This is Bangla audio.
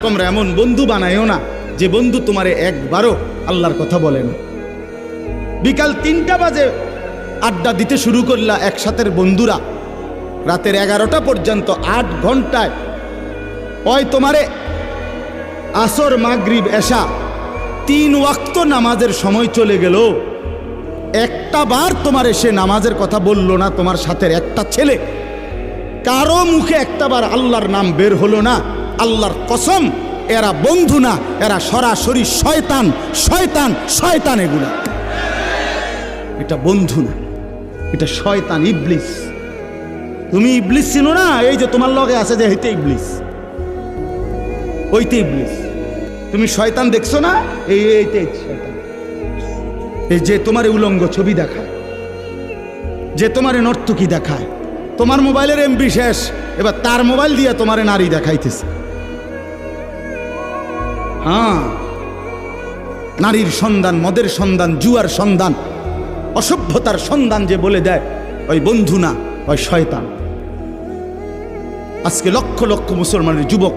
তোমরা এমন বন্ধু বানাইও না যে বন্ধু তোমারে একবারও আল্লাহর কথা বলে না। বিকাল 3টা বাজে আড্ডা দিতে শুরু করলা একসাথের বন্ধুরা, রাতের 11টা পর্যন্ত 8 ঘন্টায় ওই তোমারে আসর মাগরিব এশা 3 ওয়াক্ত নামাজের সময় চলে গেল, একটা বার তোমার এসে নামাজের কথা বলল না। তোমার সাথে একটা ছেলে কারো মুখে একটা বার আল্লাহর নাম বের হলো না। আল্লাহর কসম, এরা বন্ধু না, এরা সরাসরি শয়তান। শয়তান শয়তান, এগুলা এটা বন্ধু না, এটা শয়তান, ইবলিস। তুমি ইবলিস চিনো না? এই যে তোমার লগে আছে যে হইতে ইবলিস, ওইতে ইবলিস। তুমি শয়তান দেখছো না? এইতে শয়তান। এই যে তোমার উলঙ্গ ছবি দেখায়, যে তোমার নর্তকী দেখায়, তোমার মোবাইলের এমবি শেষ, এবার তার মোবাইল দিয়ে তোমার নারী দেখাইতেছে। হ্যাঁ, নারীর সন্ধান, মদের সন্ধান, জুয়ার সন্ধান, অসভ্যতার সন্ধান যে বলে দেয়, ওই বন্ধু না, ওই শয়তান। আজকে লক্ষ লক্ষ মুসলমানের যুবক